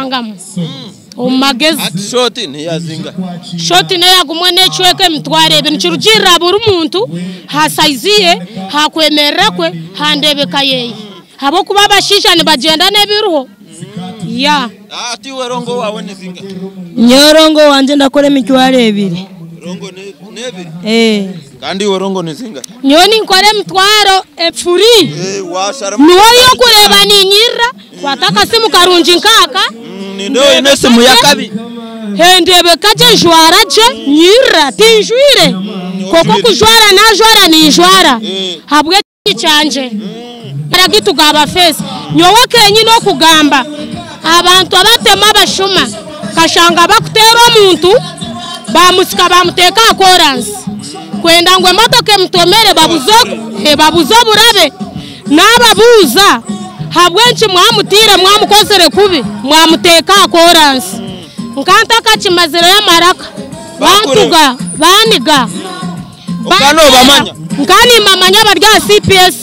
ngamo umagezi shoti ntiyazinga shoti ne yagumwe necweke mtware ibintu kirujira buri umuntu hasaiziye hakwemerera kwe handebeka yeye habo kuba bashishane bagenda nebiruho ya ati werongo wawe nizinga nyorongo wanje ndakore mitware ebiri rongo nebiri kandi werongo nizinga nyoni nkore mtwaro epfuri washara niwo yo kureba ninyira wataka simu karunji nkaka ndo inese muyakabi hendebe kaje jwara je nyira tinjwire koko kujwara na jwara ni jwara habwe cyanje aragitu gaba face nyowe kenyi no kugamba abantu abatema bashuma kashanga bakutera omuntu bamusika bamuteka koransi kwenda ngwe motoke mtomere babuzo burabe nababuza habwenchi mwamutire mwamukosere kubi mwamuteka koransi nkanta kachimaziro ya maraka bantuga baniga ukano bamanya nkani mamanya barya CPS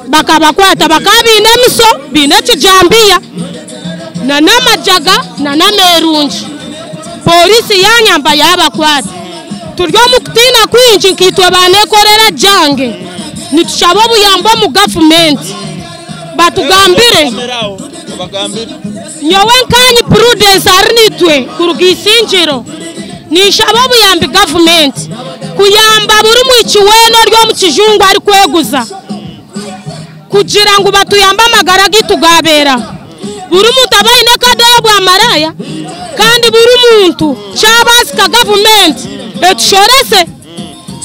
bakabakwata bakabine miso bine kijambia na namajaga na namerunji polisi yanyamba yabakwata turyo mukutina kwinji nkitwe banekorera jange nitushabo buyambo mu government batugambire nyowe nkani prudence arnitwe kurugisinjiro nishabo buyambi government kuyamba buri mwikiweno ryo mu kijungu ari kweguza kugira ngo batuyamba amagara gitugabera buri muntu abayine kadaya bwa maraya kandi buri muntu cyabasika government etushorese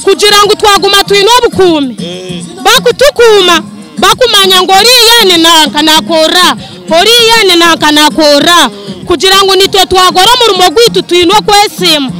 kugira ngo twaguma tuyino bukume bakutukuma bakumanya ngo riyane nanka nakora oriyane nanka nakora kugira ngo nitwe twagora mu rumo gwitu tuyino kwesema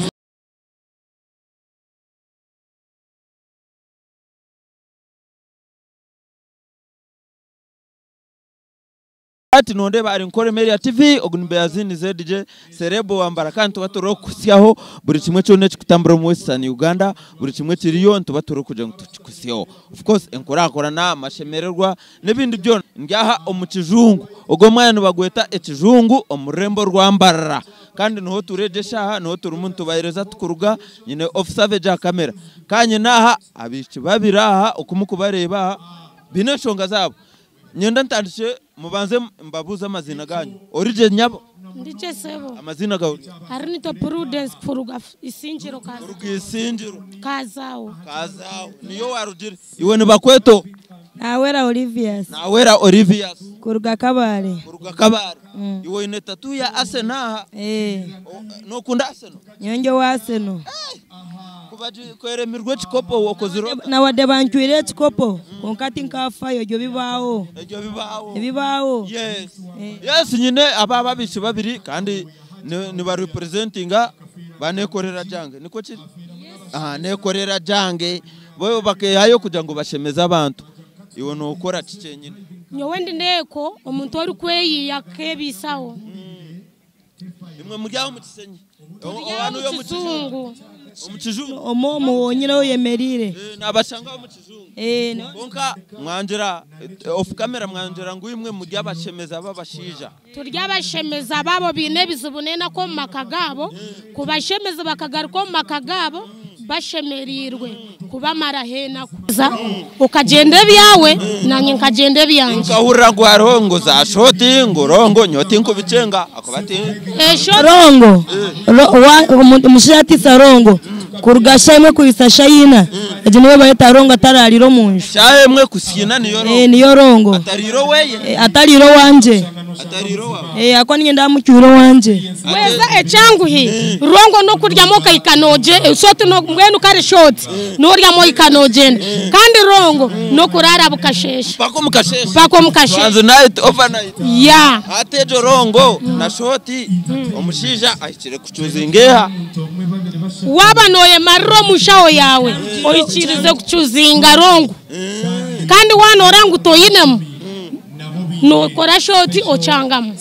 ati nonde bari nkore Media TV ogunbe yazini ZDJ Serebo wambara kandi tubatoro kusiyaho buri kimwe cyo ne kitambura mu Western Uganda buri kimwe kiriyo tubatoro kuja kusiyaho of course enkorakora na mashemererwa nebindi byo ngyaha omukijungu ogo mwana bagweta ekijungu omurembo rwambarara kandi niho turejesha niho turi umuntu bayireza tukuruga nyine officer veja camera kanye naha abici babiraha okumukubareba bineshonga zabo nyenda ntandishe mubanze mbabuza amazina ganyu origin nyabo ndice sebo amazina gawe arinito prudence kuruga isinjiro kaza kuruga isinjiro kazao niyo warugire iwe nibakweto nawera Olivius kuruga kabare iwe ine tatu ya Arsenal no kunda Arsenal nyonge wa Arsenal kubaji kweremirwe chikopo wokoziro na wade banchwire chikopo onkati nkafa yo bibaho yes nyine aba bishi babiri kandi ni ba representinga banekorera jange niko kiri nekorera jange boyo bakeyayo kugira ngo bashemeza abantu iwe no ukora cyenyine nyowe ndeko umuntu ori kweyiya kebisaho imwe muryaho mu Kisenyi abantu yo mu Kizungu omomo wonyiraho yemerire nabashanga mu Kizungu bonka mwanjira off camera mwanjira ngo imwe murya bashemeza babashija turya bashemeza babo bine bizubunena ko makagabo kubashemeza bakagaruka mu makagabo bashemerirwe kuba marahena kuza ukagende byawe nanye nkagende byanje ukahurira ngo arongo za shoti ngorongo nyoti nkubicenga akobati rongo umushati sarongo kurugashemwe kuisasha yina ejiniwe bayeta rongo atarariro munju cyahemwe kusina niyo rongo atariro wanje akwa ninge ndamucyuro wanje weza ecyanguhi rongo no kuryamo kayikanoje sote no mwenu kare shoti no ryamo ikanoje kandi rongo no kurara bukashesha pako mukashesha night overnight ya atejo rongo na shoti omushija ahikire kucuzingeha wabanoye marro mushao yawe oyikirize kucuzinga rongo kandi wanoranga toyinemu no kora shoti ocangamo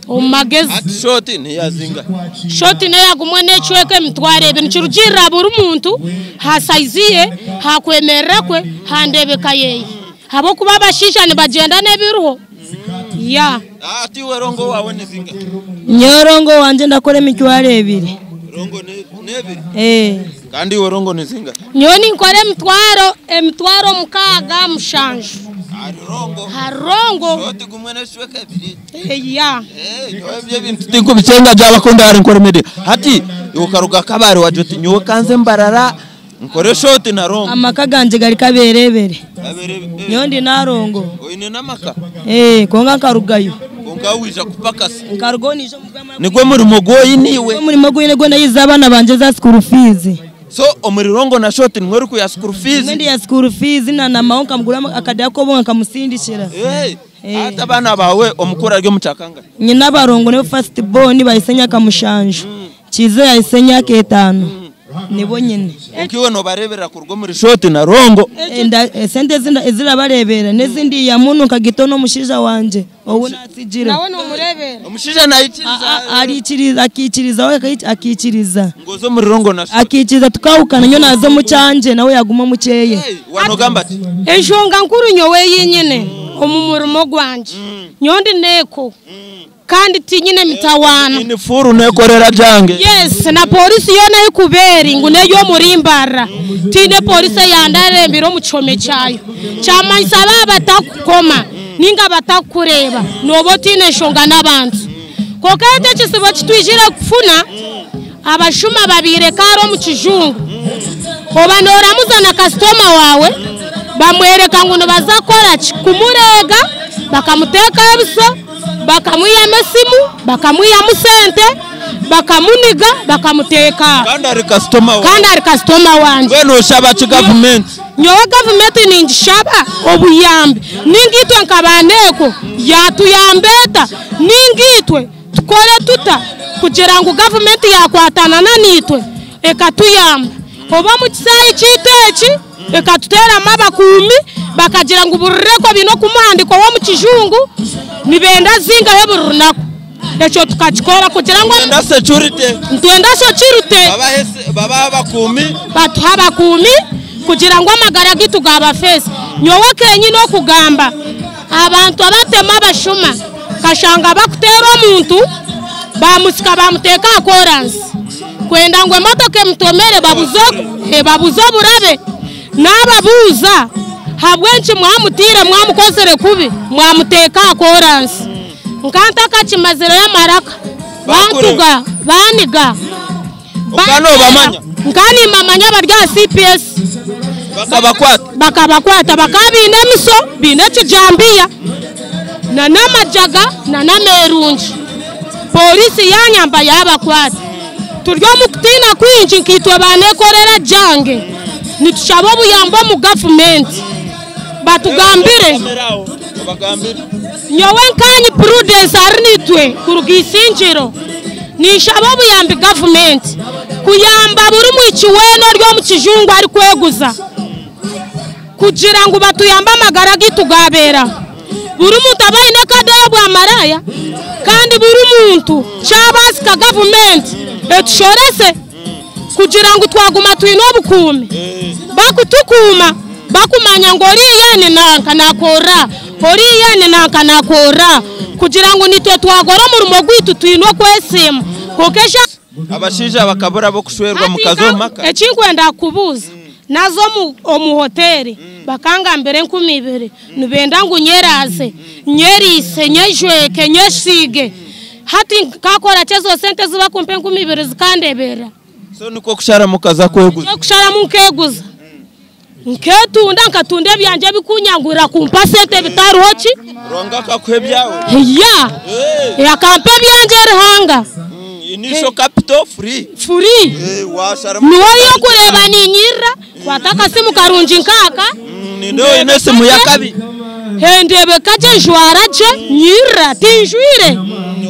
umagezi shoti ntiyazinga shoti ne yagumwe necweke mtware ibintu kirujira buri umuntu hasaiziye hakwemerera kwe handebeka yeye habo kuba bashishane bagenda nebiruho ya ati werongo wawe nizinga nyorongo wanje ndakora emitwaro 2 rongo nebiri kandi werongo nizinga nyoni nkore emitwaro mukaga mushanju harongo shoti gumwe neshweka 2 ya nyowe bintu tinko bicenga by'abakunda hari nkore media hati ukaruga kabari wajoti nyowe kanze mbarara nkore shoti na rongo amaka ganje gari kaberebere nyondi narongo oyine namaka konga karugayo konga wija kupakasa karugoni jo nigwe muri mugoyi niwe muri mugoyi nego nayiza abana banje za school fees so omurirongo na shoti nweru ku ya school fees ndi ya school fees na maonka mgura akadya ko bonga kamusindishira ata bana bawe omukura ryo mucakanga nyina barongo ne first born bayisenya kamushanju kize yayisenya ke 5 nibo nyine ukiwe no barebera kurwo muri shoti na rongo sente zira barebera nezindi ya muntu kagitono mushija wanje wowe natsigira nawe no murebera umushija nayikiriza arikiriza akikiriza we akikiriza ngozo muri rongo na shoti akikiriza tukawukana nyo nazo mucanje nawe yaguma mukeye wanogamba ati ejonga nkuru nyowe yinyine omumurimo gwanje nyondi neko kandi tinyine mitawana ni furu nekorera jange yes na polisi yone ikuberi ngune yo murimbara tine polisi yandare mbiro muchome cyayo cyamaisaba batakukoma ninga batakureba nobo tine shonga nabantu kokete kisibo kitwijire kufuna abashuma babire karo mu kijungu obanora muzana customer wawe bamwereka nguno bazakora kumurega bakamuteka ebiso bakamuya mesimu bakamuya musente bakamuniga bakamuteka kandi ari customer wanje we no shaba ci government nyowe government ningishaba obuyambi ningitwe nkabaneko yatuyambeta ningitwe tukore tuta kugira ngo government yakwatana nanitwe ekatuyamba oba mu kisayi kiteki ekatutera amabakumi bakagira ngo uburreko bino kumandiko wo mu kijungu nibenda zinga heburunako echo tukachikora kugira ngo nda security baba bakumi batuhaba kumi kugira ngo amagara gitu gaba face nyowe kenyi no kugamba abantu abatema abashuma kashanga bakutera omuntu bamusika bamuteka akorance kwenda ngo emotoke mutomere babuzo burabe nababuza habwenchi mwamutire mwamukozere kubi mwamuteka akorance nkanta kachimazero ya maraka bantuga baniga ukano bamanya nkani mamanya barya CPS bakabakwata bakabine miso bine kijambia na namajaga na namerunji polisi yanyamba yabakwata turyo mukutina kwinji nkitwe banekorera jange nitushabo buyambo mu government batugambire nyowe nkanyi prudence arinitwe kurugisinjiro nishabo buyambi government kuyamba buri mu ikiweno ryo mu kijungu ari kweguza kugira ngo batuyamba amagara gitugabera buri muntu abayine kadaya bwa maraya kandi buri muntu cyabasika government etushorese kugira ngo twaguma twino bukumi bakutukuma bakumanya ngo riyane nanka nakora kugira ngo nitwe twagora mu rumo gwitu twino kwesima kokesha abashija bakabura bo kushwerwa mu kazo maka ekinkwenda kubuza nazo mu hoteli bakanga mbere 12 nubenda ngo nyeraze nyerise nyejweke nyeshige hati kakora chezo sente ziba kumpe 12 zikandebera so niko kushara mukaza kweguza kushara munkeguza nketunda nkatunde byanje bikunyangura kumpa sente bitaruhoki ronga kakwebyawe ya kampe byanje rihanga initial capital free washara niwo yo kureba ninyira wataka simu karunji nkaka nindo ine simu ya kabi hendebe kaje jwara je nyira tinjwire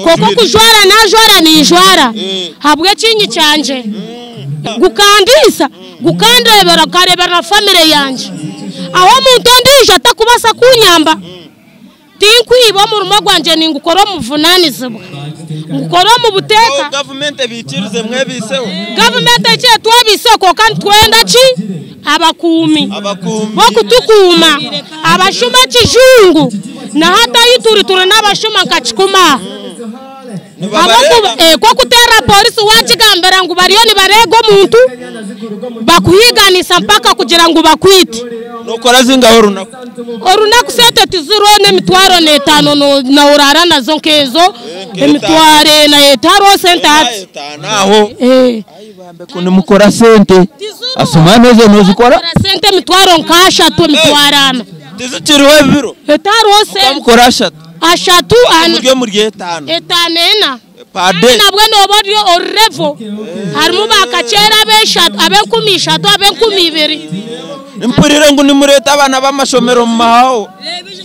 koko kujwara na jwara ni jwara habwe kinyi cyanje gukandisa gukandebera karebera na family yanje aho muntu ndije atakubasa kunyamba tinkwiba mu rumo gwanje ningukora muvunanizibwa ngukora mu buteka government bitirize mwebiseho government cye twabiseko kandi twenda ki abakumi bo kutukuma abashuma kijungu na hata yituritura n'abashuma nkachikuma kwa kutera polisi wachigambera ngo bariyo ni barego muntu bakuhiganisa mpaka kugira ngo bakwite nokora zinga orunaku sete tizuro n'emitwaro n'etano na urara nazo nkezo emitware na etaro sente ati naho ayibambe kuni mukora sente asoma neze nozikora sente mitwaro nkashatu mitwarana tizitiriwe biro etaro sente mukora ashatu murye etanena pade nabwo noboryo orevo harimo bakacera beshatu abenkumishatu abenkumibiri impurire ngo nimureta abana b'amashomero mu mahaho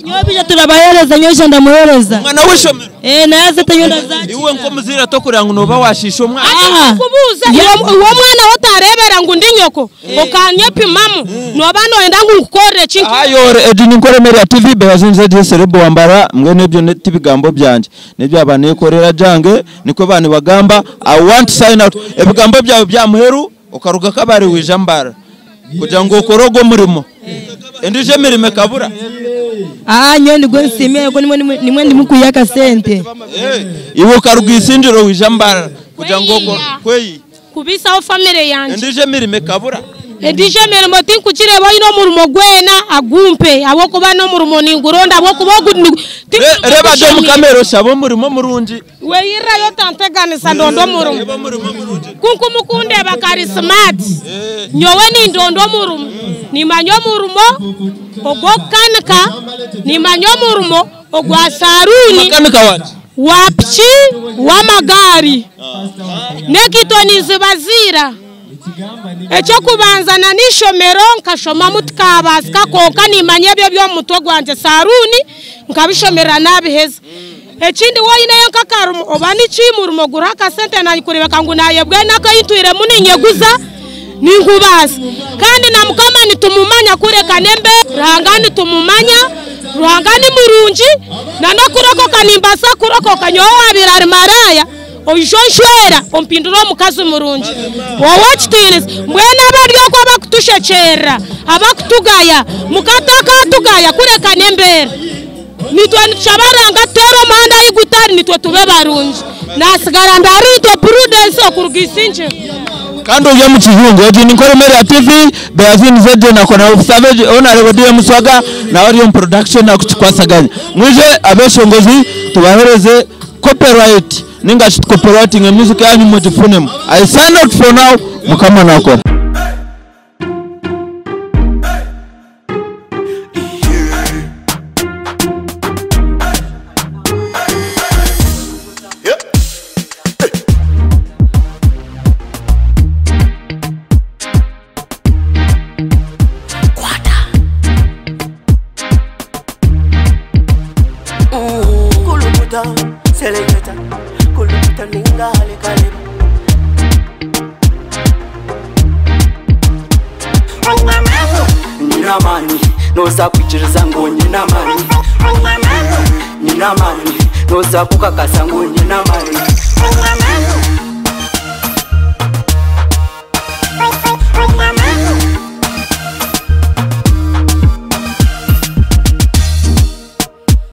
nyobije turabahereza nyosha ndamuhereza mwana w'ishomero nayaze tanyonda zaci iwe nko muzira to kuranga no bawashisha umwana kubuza uwo mwana wotarebera ngo ndi nyoko okanye pimamu no bano enda ngukore chinki ayo edini nkoremera TV beyazinze de Serebo Wambara mwe nebyo netibigambo byanje nebyo abane ikorera jange niko bane bagamba I want to sign out ebigambo byawe byamuheru okaruga kabari wijambara kugira ngo ukorogo murimo endije mirime kabura nyondi gwe nsimye ko nimwe ndimukuyaka sente iwo karugisindiro wijambara kugira ngo kweyi kubisa o family yanje endije mirime kabura endije mirimo tinkukire boyino murumo gwena agumpe abo kuba no murumo ninguronda abo kubogu reba do mukamero shabo murimo murunji weyira yo tanteganisa ndondo murumo kunku mukunde bakari smart nyowe ni ndondo murumo ni manyo murumo ogokanka ni manyo murumo ogwa saruni kanka wati wapchi wa magari nekitoni zibazira echo kubanzana nishomero nkashoma mutkabasika konka nimanye byo mutwe gwanje saruni nkabishomera nabiheza ekindi woyine yonkakarumo obani chimurumo guraka sente nayikureba kangu nayebwe nakayitwire muni nyeguza ningubasa kandi namukama nitumumanya kureka nembe rangani tumumanya ruhangani murunji nano kuroko kanimbasa kuroko kanyowa birari maraya ojonshwera ompinduro mukazi murunji wowachitires mwena abaryo kwa bakutushechera abakutugaya mukataka tugaya kureka nembere nitwe chabaranga tero manda igutari nitwe tube barunji nasigara ndari to prudence okurugisinje kando ya mchihungu edi Nkoremera TV Beazin Zede na kona Savage Honorable DM Swaga na Orion Production na kuchikwasaganya mwije abeshongozi tubahereze copyright ninga copyrighting music yanyu mujifunemo I sign out for now mukama nako Selecta, kuluta ninga hale nina mani, noza kuchiriza ngo nina mani nina mani, noza kukakasa ngo nina mani